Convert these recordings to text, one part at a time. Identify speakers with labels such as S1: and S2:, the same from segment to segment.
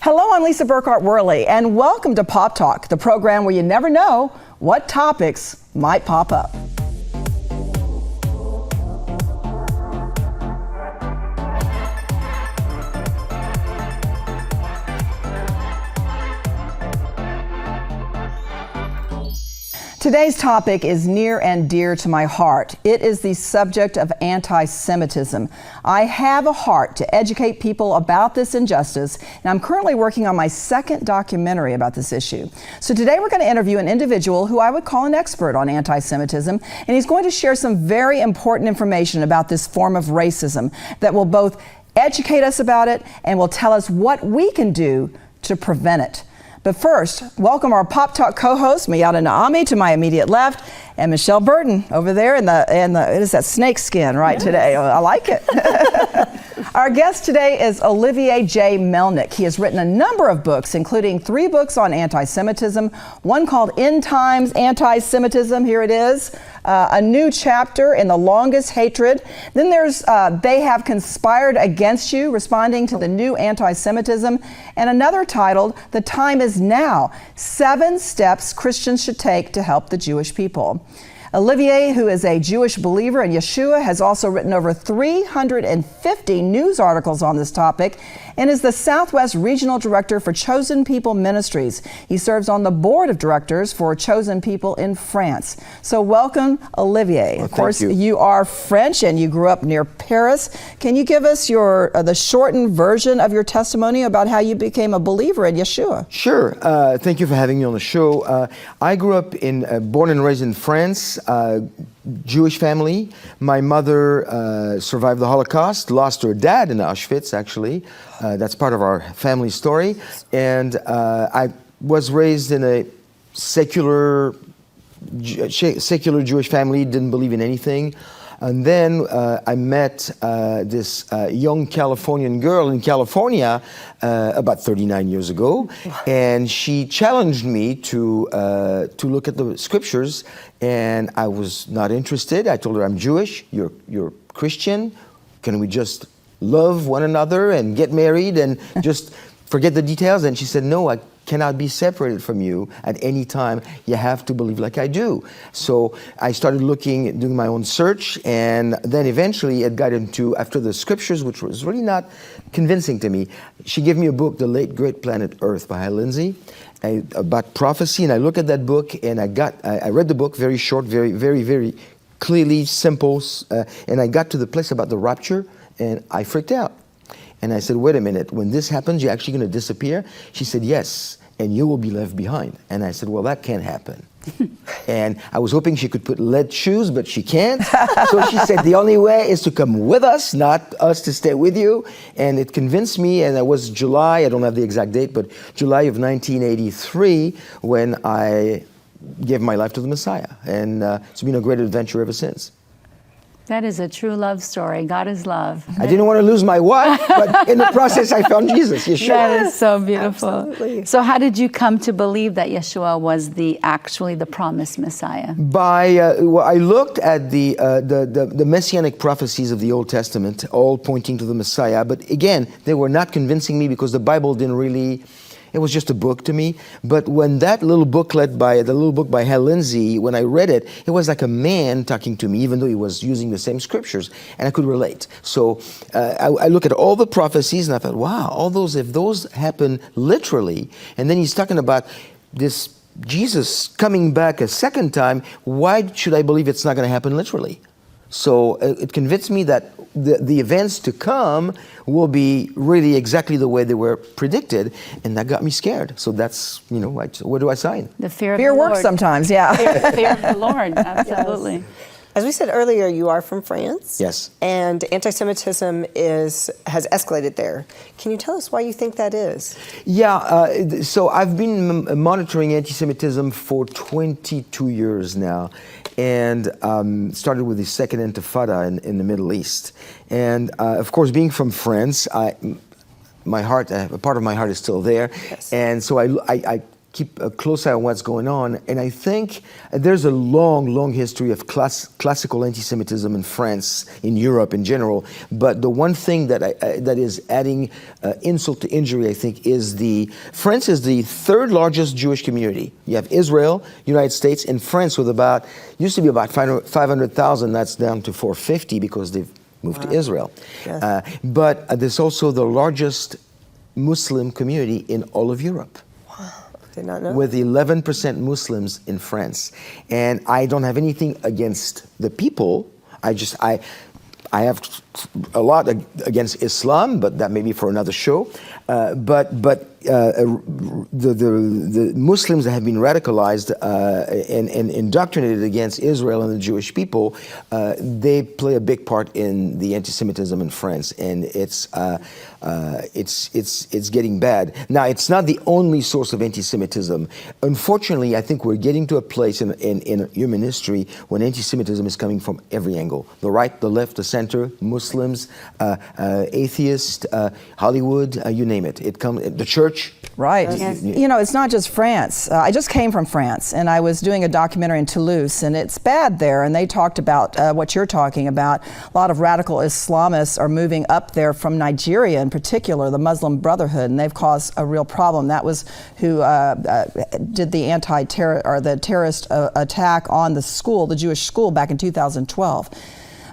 S1: Hello, I'm Lisa Burkhardt-Worley, and welcome to Pop Talk, the program where you never know what topics might pop up. Today's topic is near and dear to my heart. It is the subject of anti-Semitism. I have a heart to educate people about this injustice, and I'm currently working on my second documentary about this issue. So today we're going to interview an individual who I would call an expert on anti-Semitism, and he's going to share some very important information about this form of racism that will both educate us about it and will tell us what we can do to prevent it. But first, welcome our Pop Talk co-host, Mayada Naami, to my immediate left, and Michelle Burton over there in the it is that snake skin, right, today. I like it. Our guest today is Olivier J. Melnick. He has written a number of books, including 3 books on anti-Semitism, one called Times Antisemitism, here it is, a new chapter in The Longest Hatred. Then there's They Have Conspired Against You, responding to the new anti-Semitism, and another titled The Time Is Now, 7 Steps Christians Should Take to Help the Jewish People. Olivier, who is a Jewish believer in Yeshua, has also written over 350 news articles on this topic and is the Southwest Regional Director for Chosen People Ministries. He serves on the board of directors for Chosen People in France. So welcome, Olivier.
S2: Well,
S1: of course,
S2: you.
S1: You are French and you grew up near Paris. Can you give us your the shortened version of your testimony about how you became a believer in Yeshua?
S2: Sure. Thank you for having me on the show. I grew up born and raised in France, Jewish family. My mother survived the Holocaust, lost her dad in Auschwitz, actually. That's part of our family story. And I was raised in a secular Jewish family, didn't believe in anything. And then I met this young Californian girl in California about 39 years ago, and she challenged me to look at the scriptures, and I was not interested. I told her, I'm Jewish, you're Christian, can we just love one another and get married and just forget the details? And she said, no, I cannot be separated from you at any time. You have to believe like I do. So I started doing my own search, and then eventually it got into, after the scriptures, which was really not convincing to me, she gave me a book, The Late Great Planet Earth by Lindsay, about prophecy, and I looked at that book, and I read the book, very short, very, very, very clearly, simple, and I got to the place about the rapture, and I freaked out. And I said, wait a minute, when this happens, you're actually going to disappear? She said, yes, and you will be left behind. And I said, well, that can't happen. And I was hoping she could put lead shoes, but she can't. So she said, the only way is to come with us, not us to stay with you. And it convinced me, and it was July, I don't have the exact date, but July of 1983, when I gave my life to the Messiah. And it's been a great adventure ever since.
S3: That is a true love story. God is love.
S2: I didn't want to lose my wife, but in the process, I found Jesus. Yeshua.
S3: That is so beautiful.
S1: Absolutely.
S3: So how did you come to believe that Yeshua was actually the promised Messiah?
S2: I looked at the messianic prophecies of the Old Testament, all pointing to the Messiah. But again, they were not convincing me because the Bible didn't really. It was just a book to me. But when that little booklet by Lindsay, when I read it, it was like a man talking to me, even though he was using the same scriptures, and I could relate. So I look at all the prophecies, and I thought, wow, if those happen literally, and then he's talking about this Jesus coming back a second time, why should I believe it's not going to happen literally? So it convinced me that the events to come will be really exactly the way they were predicted, and that got me scared. So that's, where do I sign?
S3: The fear of
S1: Fear
S3: the Lord.
S1: works sometimes, yeah.
S3: Fear of the Lord, absolutely.
S4: Yes. As we said earlier, you are from France.
S2: Yes.
S4: And anti-Semitism has escalated there. Can you tell us why you think that is?
S2: Yeah, so I've been monitoring anti-Semitism for 22 years now, and started with the second Intifada in the Middle East. And of course, being from France, my heart, a part of my heart is still there.
S4: Yes.
S2: And so I keep a close eye on what's going on. And I think there's a long history of classical anti-Semitism in France, in Europe in general. But the one thing that that is adding insult to injury, I think, is France is the third largest Jewish community. You have Israel, United States, and France with used to be about 500,000. That's down to 450 because they've moved to Israel. Yes. But there's also the largest Muslim community in all of Europe.
S4: Did not know.
S2: With 11% Muslims in France. And I don't have anything against the people. I have a lot against Islam, but that may be for another show. But the Muslims that have been radicalized and indoctrinated against Israel and the Jewish people, they play a big part in the anti-Semitism in France, and it's getting bad. Now, it's not the only source of anti-Semitism. Unfortunately, I think we're getting to a place in human history when anti-Semitism is coming from every angle: the right, the left, the center, Muslims, atheists, Hollywood, you name it. The church.
S1: Right.
S3: Yes.
S1: You know, it's not just France. I just came from France, and I was doing a documentary in Toulouse, and it's bad there. And they talked about what you're talking about. A lot of radical Islamists are moving up there from Nigeria, in particular, the Muslim Brotherhood, and they've caused a real problem. That was who did the the terrorist attack on the school, the Jewish school, back in 2012.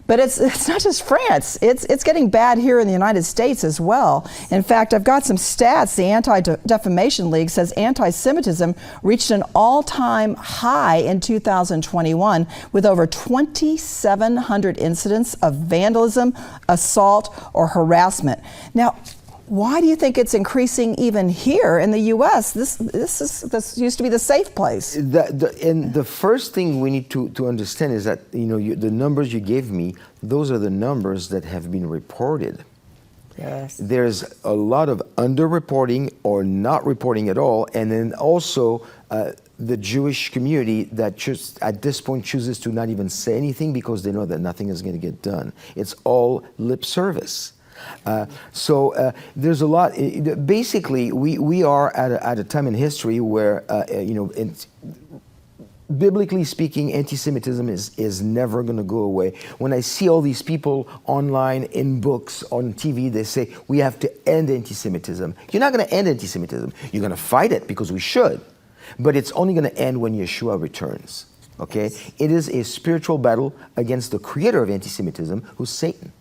S1: But it's not just France. It's getting bad here in the United States as well. In fact, I've got some stats. The Anti-Defamation League says anti-Semitism reached an all-time high in 2021 with over 2,700 incidents of vandalism, assault, or harassment. Now, why do you think it's increasing even here in the U.S.? This used to be the safe place.
S2: And the first thing we need to understand is that the numbers you gave me, those are the numbers that have been reported.
S4: Yes.
S2: There's a lot of underreporting or not reporting at all, and then also the Jewish community that just at this point chooses to not even say anything because they know that nothing is going to get done. It's all lip service. So there's a lot. Basically, we are at a time in history where biblically speaking, anti-Semitism is never going to go away. When I see all these people online, in books, on TV, they say we have to end anti-Semitism. You're not going to end anti-Semitism. You're going to fight it because we should, but it's only going to end when Yeshua returns. Okay, it is a spiritual battle against the creator of anti-Semitism, who's Satan.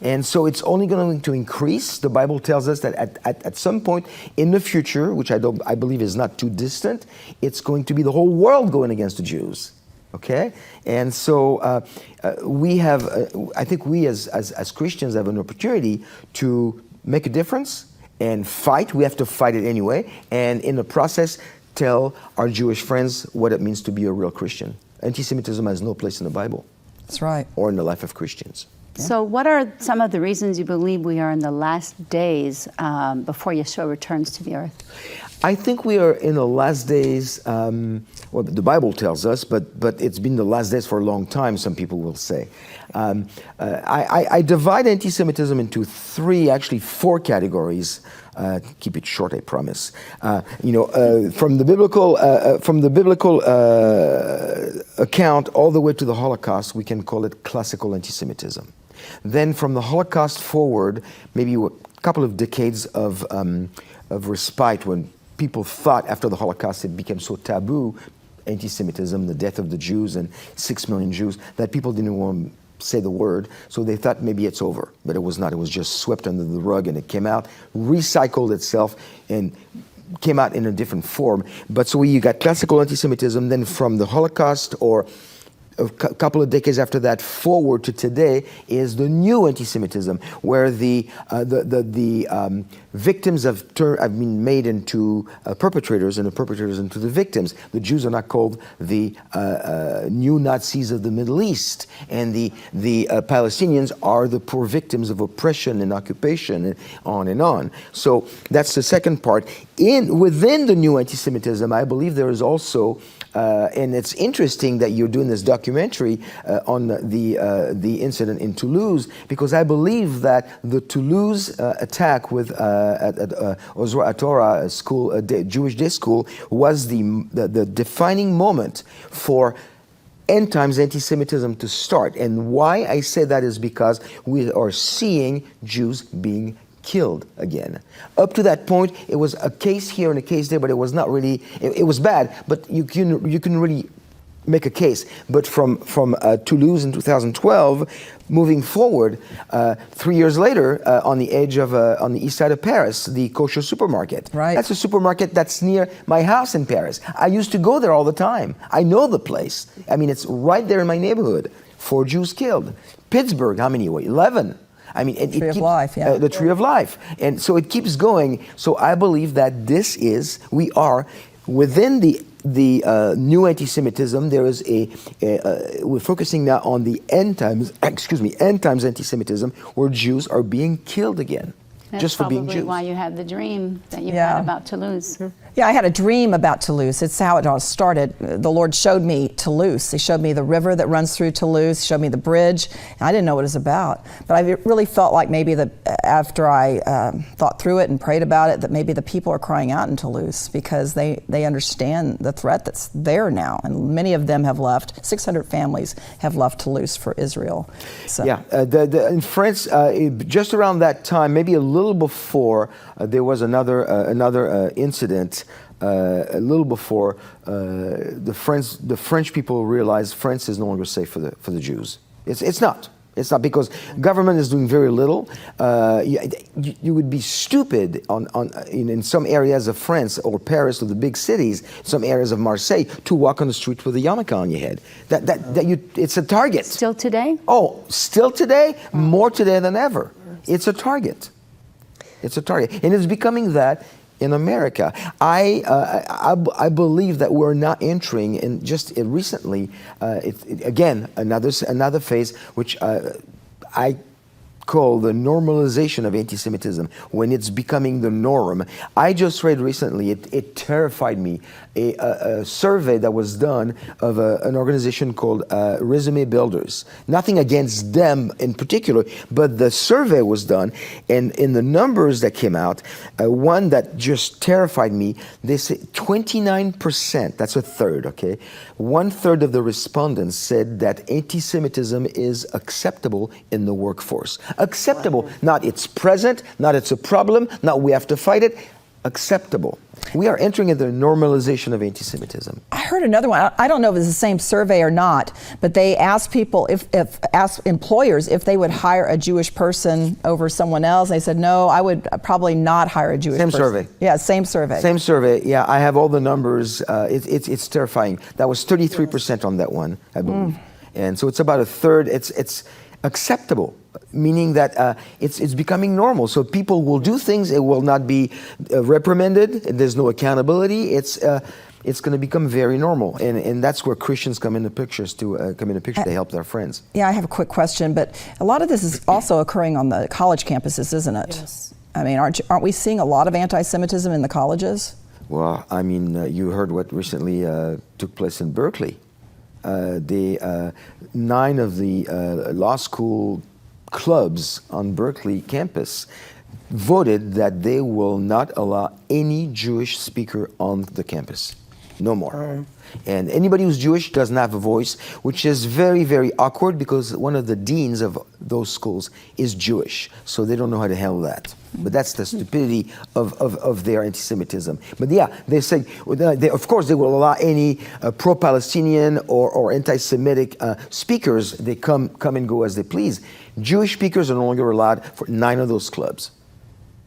S2: And so it's only going to increase. The Bible tells us that at some point in the future, which I believe is not too distant, it's going to be the whole world going against the Jews. Okay? And so I think we as Christians have an opportunity to make a difference and fight. We have to fight it anyway. And in the process, tell our Jewish friends what it means to be a real Christian. Anti-Semitism has no place in the Bible.
S1: That's right.
S2: Or in the life of Christians.
S1: Yeah.
S3: So what are some of the reasons you believe we are in the last days before Yeshua returns to the earth?
S2: I think we are in the last days, well, the Bible tells us, but it's been the last days for a long time, some people will say. I divide anti-Semitism into four categories. Keep it short, I promise. From the biblical account all the way to the Holocaust, we can call it classical anti-Semitism. Then from the Holocaust forward, maybe a couple of decades of respite when people thought after the Holocaust it became so taboo, anti-Semitism, the death of the Jews and 6 million Jews, that people didn't want to say the word, so they thought maybe it's over, but it was not. It was just swept under the rug, and it came out, recycled itself, and came out in a different form. But so you got classical anti-Semitism, then from the Holocaust or a couple of decades after that forward to today is the new anti-Semitism, where the victims have been made into perpetrators, and the perpetrators into the victims. The Jews are not called the new Nazis of the Middle East, and the Palestinians are the poor victims of oppression and occupation, and on and on. So that's the second part. within the new anti-Semitism, I believe there is also, and it's interesting that you're doing this documentary on the incident in Toulouse, because I believe that the Toulouse attack at Ozra Torah school, Jewish day school, was the defining moment for end times anti-Semitism to start. And why I say that is because we are seeing Jews being killed again. Up to that point, it was a case here and a case there, but it was not really, it was bad, but you can really make a case. But from Toulouse in 2012, moving forward, 3 years later, on the edge of, on the east side of Paris, the kosher supermarket.
S1: Right.
S2: That's a supermarket that's near my house in Paris. I used to go there all the time. I know the place. I mean, it's right there in my neighborhood. 4 Jews killed. Pittsburgh, how many were? 11. I mean,
S1: Tree of Life, yeah.
S2: The Tree of Life. And so it keeps going. So I believe that we are within the new anti-Semitism. There is we're focusing now on the end times anti-Semitism, where Jews are being killed again.
S3: That's
S2: just for being
S3: probably
S2: Jews.
S3: why you had the dream that you
S1: Yeah.
S3: had about Toulouse.
S1: Yeah, I had a dream about Toulouse. It's how it all started. The Lord showed me Toulouse. He showed me the river that runs through Toulouse. He showed me the bridge. And I didn't know what it was about. But I really felt like maybe that after I thought through it and prayed about it, that maybe the people are crying out in Toulouse because they understand the threat that's there now. And many of them have left. 600 families have left Toulouse for Israel. So.
S2: Yeah, in France, just around that time, maybe a little before, there was another incident. A little before, the French people realized France is no longer safe for the Jews. It's not. It's not, because government is doing very little. You would be stupid in some areas of France or Paris or the big cities, some areas of Marseille, to walk on the street with a yarmulke on your head. It's a target.
S3: Still today?
S2: Oh, still today? More today than ever. It's a target. It's a target, and it's becoming that in America. I believe that we're now entering, and just recently, again, another phase, which I call the normalization of anti-Semitism, when it's becoming the norm. I just read recently, it terrified me, a survey that was done of an organization called Resume Builders. Nothing against them in particular, but the survey was done, and in the numbers that came out, one that just terrified me, they say 29%, that's a third, okay? 1/3 of the respondents said that anti-Semitism is acceptable in the workforce. Acceptable, not it's present, not it's a problem, not we have to fight it, acceptable. We are entering into the normalization of anti-Semitism.
S1: I heard another one. I don't know if it's the same survey or not, but they asked people, asked employers if they would hire a Jewish person over someone else. They said, no, I would probably not hire a Jewish person.
S2: Same survey.
S1: Yeah, same survey.
S2: Same survey. Yeah, I have all the numbers. It's terrifying. That was 33% on that one, I believe. And so it's about a third. It's acceptable, meaning that it's becoming normal. So people will do things, it will not be reprimanded, there's no accountability, it's going to become very normal. And that's where Christians come into pictures to help their friends.
S1: Yeah, I have a quick question, but a lot of this is also occurring on the college campuses, isn't it?
S4: Yes.
S1: I mean, aren't we seeing a lot of anti-Semitism in the colleges?
S2: Well, I mean, you heard what recently took place in Berkeley. 9 of the law school clubs on Berkeley campus voted that they will not allow any Jewish speaker on the campus. No more. And anybody who's Jewish doesn't have a voice, which is very, very awkward, because one of the deans of those schools is Jewish, so they don't know how to handle that. But that's the stupidity of their anti-Semitism. But yeah, they say, of course, they will allow any pro-Palestinian or anti-Semitic speakers. They come and go as they please. Jewish speakers are no longer allowed for 9 of those clubs.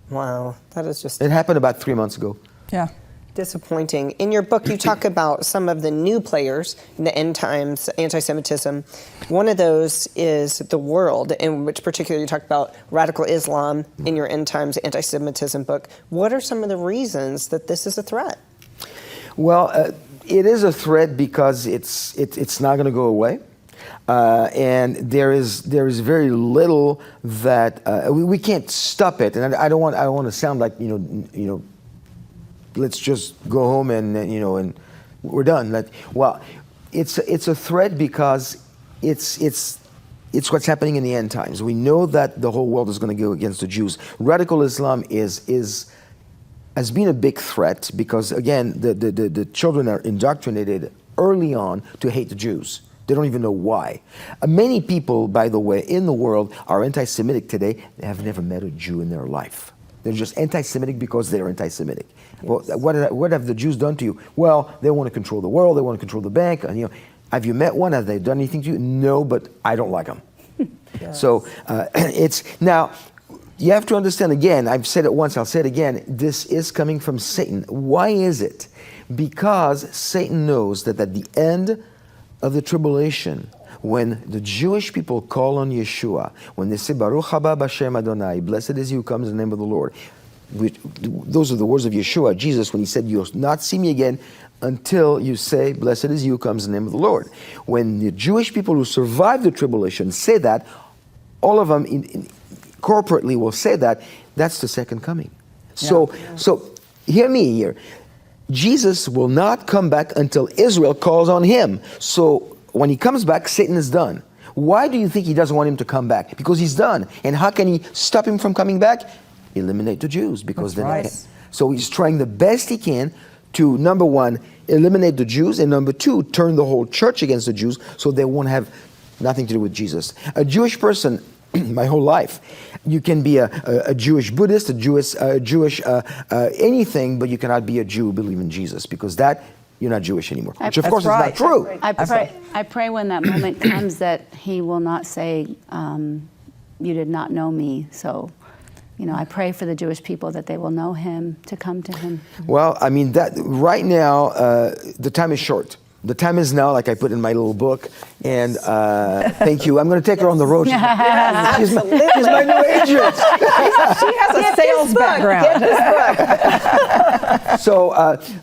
S4: Wow, that is just
S2: It happened about 3 months ago.
S1: Yeah.
S4: disappointing. In your book, you talk about some of the new players in the end times anti-Semitism. One of those is the world, in which particularly you talk about radical Islam in your end times anti-Semitism book. What are some of the reasons that this is a threat?
S2: Well, it is a threat because it's not going to go away. And there is very little that we can't stop it, and I don't want to sound like let's just go home and we're done. Well, it's a threat because it's what's happening in the end times. We know that the whole world is going to go against the Jews. Radical Islam has been a big threat because, again, the children are indoctrinated early on to hate the Jews. They don't even know why. Many people, by the way, in the world are anti-Semitic today. They have never met a Jew in their life. They're just anti-Semitic because they're anti-Semitic. Yes. Well, what have the Jews done to you? Well, they want to control the world. They want to control the bank. And, have you met one? Have they done anything to you? No, but I don't like them. Yes. So it's now. You have to understand, again, I've said it once, I'll say it again, this is coming from Satan. Why is it? Because Satan knows that at the end of the tribulation, when the Jewish people call on Yeshua, when they say, Baruch haba b'Shem Adonai, blessed is he who comes in the name of the Lord. Those are the words of Yeshua, Jesus, when he said, you'll not see me again until you say, blessed is he who comes in the name of the Lord. When the Jewish people who survive the tribulation say that, all of them corporately will say that, that's the second coming. Yeah. So hear me here. Jesus will not come back until Israel calls on him. So when he comes back, Satan is done. Why do you think he doesn't want him to come back? Because he's done. And how can he stop him from coming back? Eliminate the Jews. Because then right. So he's trying the best he can to, number one, eliminate the Jews, and number two, turn the whole church against the Jews so they won't have nothing to do with Jesus. A Jewish person, my whole life, you can be a Jewish Buddhist, a Jewish anything, but you cannot be a Jew who believe in Jesus, because that you're not Jewish anymore. Which of course is not true.
S3: I pray when that moment comes that he will not say, you did not know me. So, I pray for the Jewish people that they will know him, to come to him.
S2: Well, I mean, that right now, the time is short. The time is now, like I put in my little book, and thank you. I'm going to take her on the road. She's my new agent.
S1: She has a sales background.
S2: So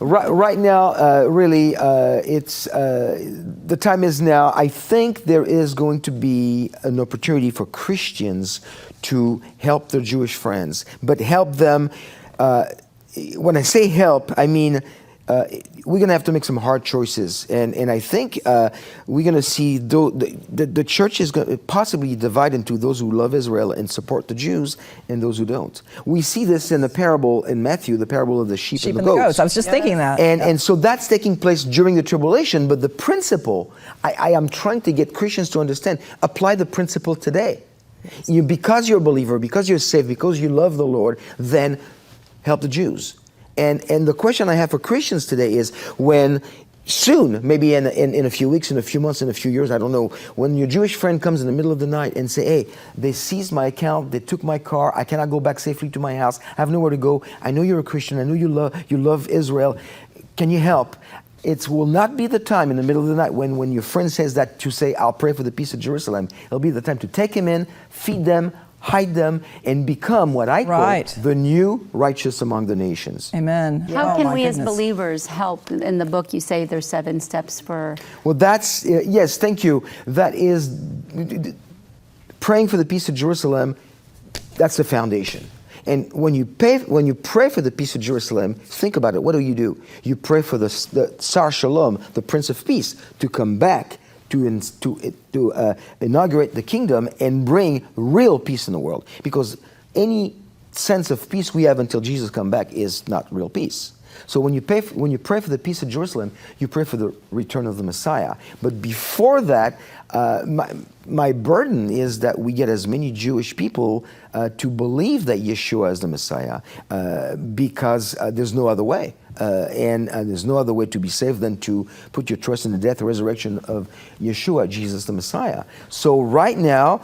S2: right now, really, it's the time is now. I think there is going to be an opportunity for Christians to help their Jewish friends, but help them. When I say help, I mean, we're going to have to make some hard choices. And I think we're going to see the church is going to possibly divide into those who love Israel and support the Jews and those who don't. We see this in the parable in Matthew, the parable of the sheep and the goats.
S1: I was just thinking that.
S2: And so that's taking place during the tribulation. But the principle, I am trying to get Christians to understand, apply the principle today. Because you're a believer, because you're saved, because you love the Lord, then help the Jews. And the question I have for Christians today is, when soon, maybe in a few weeks, in a few months, in a few years, I don't know, when your Jewish friend comes in the middle of the night and say, hey, they seized my account, they took my car, I cannot go back safely to my house, I have nowhere to go, I know you're a Christian, I know you love Israel, can you help? It will not be the time in the middle of the night when your friend says that to say, I'll pray for the peace of Jerusalem. It'll be the time to take him in, feed them, hide them, and become what I call the new righteous among the nations.
S1: Amen.
S3: How can we as believers help? In the book you say there's 7 steps for...
S2: Well, that's, yes, thank you. That is, praying for the peace of Jerusalem, that's the foundation. And when you pray for the peace of Jerusalem, think about it. What do? You pray for the Sar Shalom, the Prince of Peace, to come back to inaugurate the kingdom and bring real peace in the world. Because any sense of peace we have until Jesus comes back is not real peace. So when you pray for the peace of Jerusalem, you pray for the return of the Messiah. But before that, my burden is that we get as many Jewish people to believe that Yeshua is the Messiah, because there's no other way. And there's no other way to be saved than to put your trust in the death and resurrection of Yeshua, Jesus the Messiah. So right now,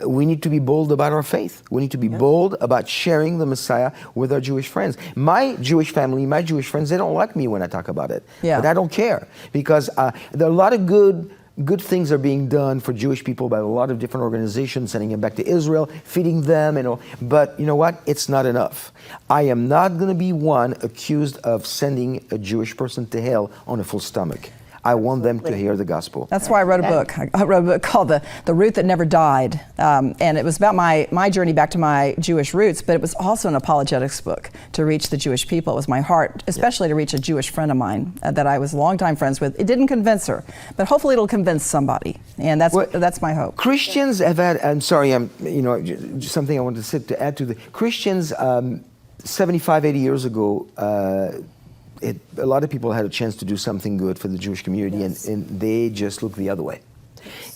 S2: we need to be bold about our faith. We need to be bold about sharing the Messiah with our Jewish friends. My Jewish family, my Jewish friends, they don't like me when I talk about it. Yeah. But I don't care, because there are a lot of good things are being done for Jewish people by a lot of different organizations, sending them back to Israel, feeding them, and all. But you know what? It's not enough. I am not going to be one accused of sending a Jewish person to hell on a full stomach. I want them to hear the gospel.
S1: That's why I wrote a book. I wrote a book called The Root That Never Died. And it was about my journey back to my Jewish roots, but it was also an apologetics book to reach the Jewish people. It was my heart, especially to reach a Jewish friend of mine that I was longtime friends with. It didn't convince her, but hopefully it'll convince somebody. And that's my hope.
S2: Christians have had, I'm sorry, just something I wanted to add to the Christians, 75, 80 years ago, a lot of people had a chance to do something good for the Jewish community, and they just looked the other way.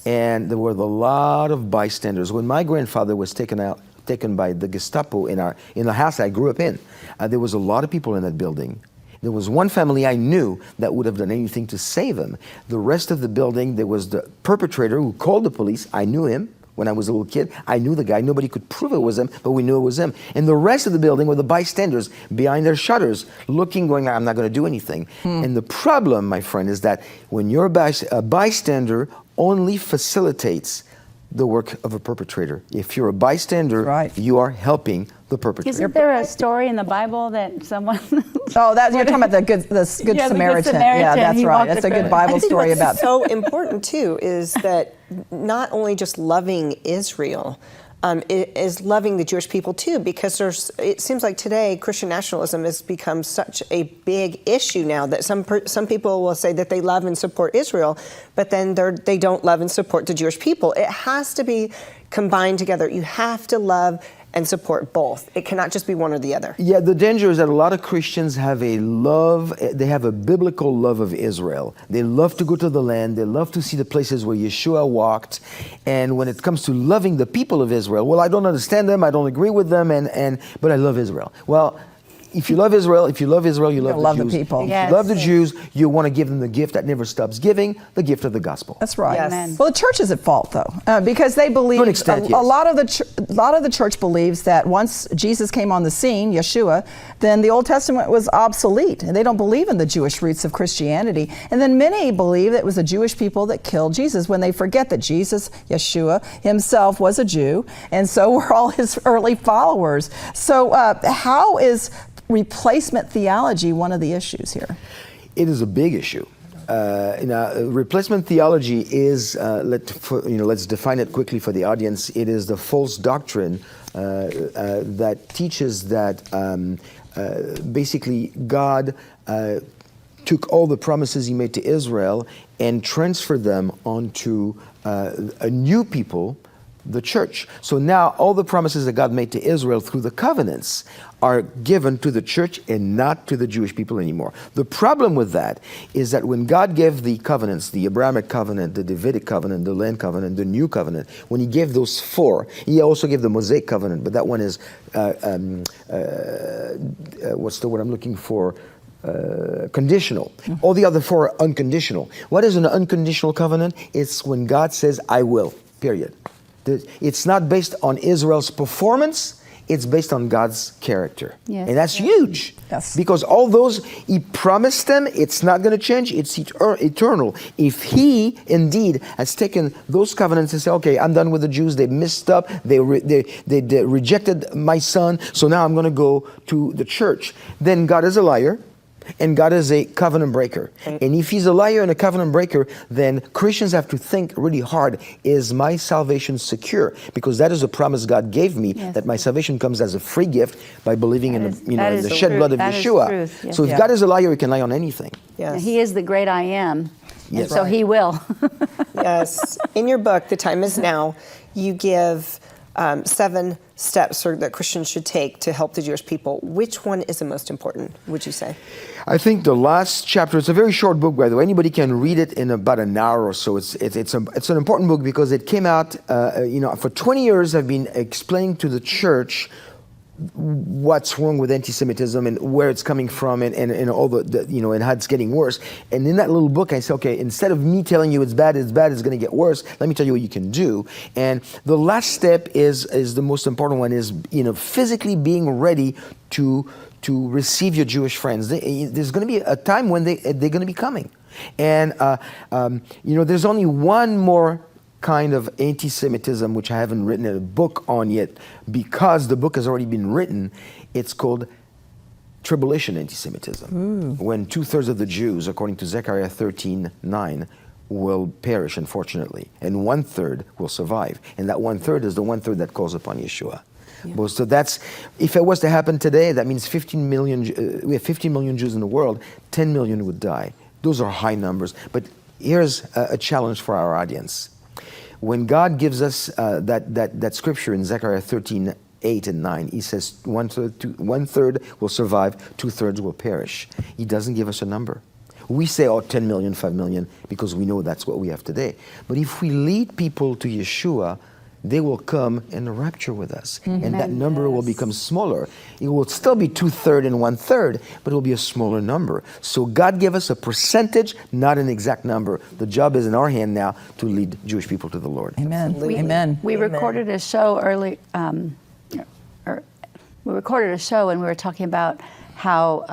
S2: And there were a lot of bystanders. When my grandfather was taken by the Gestapo in the house I grew up in, there was a lot of people in that building. There was one family I knew that would have done anything to save him. The rest of the building, there was the perpetrator who called the police. I knew him. When I was a little kid, I knew the guy. Nobody could prove it was him, but we knew it was him. And the rest of the building were the bystanders behind their shutters, looking, going, I'm not going to do anything. And the problem, my friend, is that when you're a bystander, only facilitates the work of a perpetrator. If you're a bystander, you are helping the perpetrator.
S3: Isn't there a story in the Bible that someone...
S1: Oh, you're talking about the Good Samaritan. Yeah, that's right. That's a good Bible story about.
S4: What's so important too is that not only just loving Israel, is loving the Jewish people too, because it seems like today Christian nationalism has become such a big issue now that some people will say that they love and support Israel, but then they don't love and support the Jewish people. It has to be combined together. You have to love and support both. It cannot just be one or the other.
S2: Yeah, the danger is that a lot of Christians have they have a biblical love of Israel. They love to go to the land. They love to see the places where Yeshua walked. And when it comes to loving the people of Israel, well, I don't understand them, I don't agree with them, but I love Israel. Well, if you love Israel, you love the Jews.
S1: The people.
S2: If you love the Jews, you want to give them the gift that never stops giving, the gift of the gospel.
S1: That's right.
S4: Yes.
S1: Well, the church is at fault, though, because they believe
S2: to an extent,
S1: a lot of the church believes that once Jesus came on the scene, Yeshua, then the Old Testament was obsolete, and they don't believe in the Jewish roots of Christianity. And then many believe that it was the Jewish people that killed Jesus, when they forget that Jesus, Yeshua himself, was a Jew, and so were all his early followers. So how is replacement theology one of the issues here?
S2: It is a big issue. Replacement theology is, let's define it quickly for the audience. It is the false doctrine that teaches that basically God took all the promises he made to Israel and transferred them onto a new people, the church. So now all the promises that God made to Israel through the covenants are given to the church and not to the Jewish people anymore. The problem with that is that when God gave the covenants, the Abrahamic covenant, the Davidic covenant, the land covenant, the new covenant, when he gave those four, he also gave the Mosaic covenant, but that one is, what's the word I'm looking for? Conditional. All the other four are unconditional. What is an unconditional covenant? It's when God says, I will, period. It's not based on Israel's performance, it's based on God's character.
S3: Yes.
S2: And that's huge.
S1: Yes.
S2: Because all those, he promised them, it's not going to change, it's eternal. If he indeed has taken those covenants and said, okay, I'm done with the Jews, they messed up, they rejected my son, so now I'm going to go to the church, then God is a liar. And God is a covenant breaker. And if he's a liar and a covenant breaker, then Christians have to think really hard, is my salvation secure? Because that is a promise God gave me, that my salvation comes as a free gift by believing in the shed blood of Yeshua. Yes. So if God is a liar, he can lie on anything.
S4: Yes.
S3: He is the great I am.
S2: Yes.
S3: So he will.
S4: Yes. In your book, The Time Is Now, you give 7 steps that Christians should take to help the Jewish people. Which one is the most important, would you say?
S2: I think the last chapter, it's a very short book, by the way. Anybody can read it in about an hour or so. It's an important book because it came out, for 20 years I've been explaining to the church what's wrong with anti-Semitism and where it's coming from and all and how it's getting worse. And in that little book, I say, okay, instead of me telling you it's bad, it's going to get worse, let me tell you what you can do. And the last step is the most important one, is, physically being ready to receive your Jewish friends. There's going to be a time when they're going to be coming. And, there's only one more kind of anti-Semitism, which I haven't written a book on yet, because the book has already been written. It's called tribulation anti-Semitism, when 2/3 of the Jews, according to Zechariah 13:9, will perish, unfortunately, and 1/3 will survive. And that 1/3 is the 1/3 that calls upon Yeshua. Well, so that's, if it was to happen today, that means 15 million, we have 15 million Jews in the world, 10 million would die. Those are high numbers. But here's a challenge for our audience. When God gives us that scripture in Zechariah 13:8 and 9, he says 1/3 will survive, 2/3 will perish. He doesn't give us a number. We say, 10 million, 5 million, because we know that's what we have today. But if we lead people to Yeshua, they will come in a rapture with us. And that number will become smaller. It will still be 2/3 and 1/3, but it will be a smaller number. So God gave us a percentage, not an exact number. The job is in our hand now to lead Jewish people to the Lord.
S1: Amen. Amen.
S3: We recorded a show early. We recorded a show and we were talking about how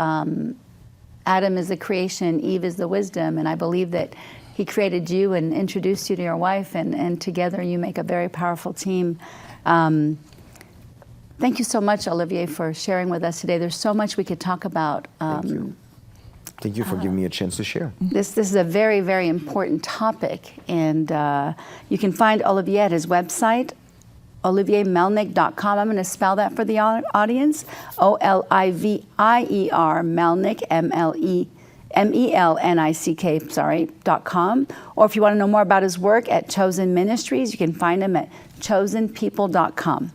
S3: Adam is the creation, Eve is the wisdom, and I believe that He created you and introduced you to your wife, and together you make a very powerful team. Thank you so much, Olivier, for sharing with us today. There's so much we could talk about.
S2: Thank you. Thank you for giving me a chance to share.
S3: This is a very, very important topic, and you can find Olivier at his website, oliviermelnick.com. I'm going to spell that for the audience. Olivier Melnick, MELNICK.com. Or if you want to know more about his work at Chosen Ministries, you can find him at chosenpeople.com.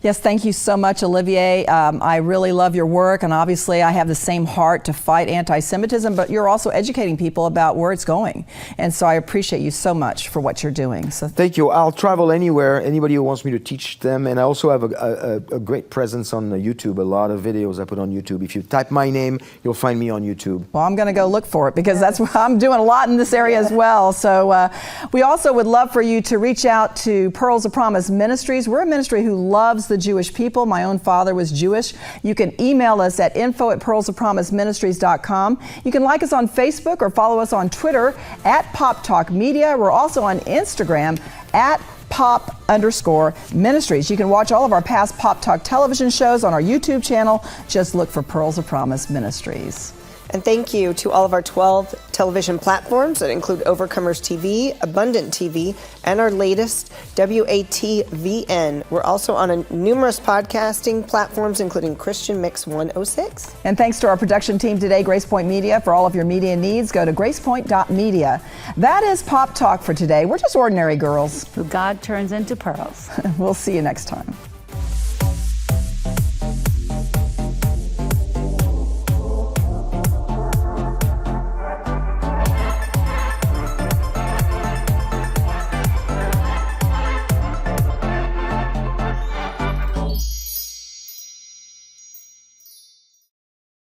S1: Yes, thank you so much, Olivier. I really love your work, and obviously I have the same heart to fight anti-Semitism, but you're also educating people about where it's going. And so I appreciate you so much for what you're doing. So
S2: thank you. I'll travel anywhere, anybody who wants me to teach them. And I also have a great presence on YouTube, a lot of videos I put on YouTube. If you type my name, you'll find me on YouTube.
S1: Well, I'm going to go look for it because that's what I'm doing a lot in this area as well. So we also would love for you to reach out to Pearls of Promise Ministries. We're a ministry who loves the Jewish people. My own father was Jewish. You can email us at info@pearlsofpromiseministries.com. You can like us on Facebook or follow us on Twitter at Pop Talk Media. We're also on Instagram at Pop_Ministries. You can watch all of our past Pop Talk television shows on our YouTube channel. Just look for Pearls of Promise Ministries.
S4: And thank you to all of our 12 television platforms that include Overcomers TV, Abundant TV, and our latest WATVN. We're also on numerous podcasting platforms, including Christian Mix 106.
S1: And thanks to our production team today, Grace Point Media. For all of your media needs, go to gracepoint.media. That is Pop Talk for today. We're just ordinary girls
S3: Who God turns into pearls.
S1: We'll see you next time.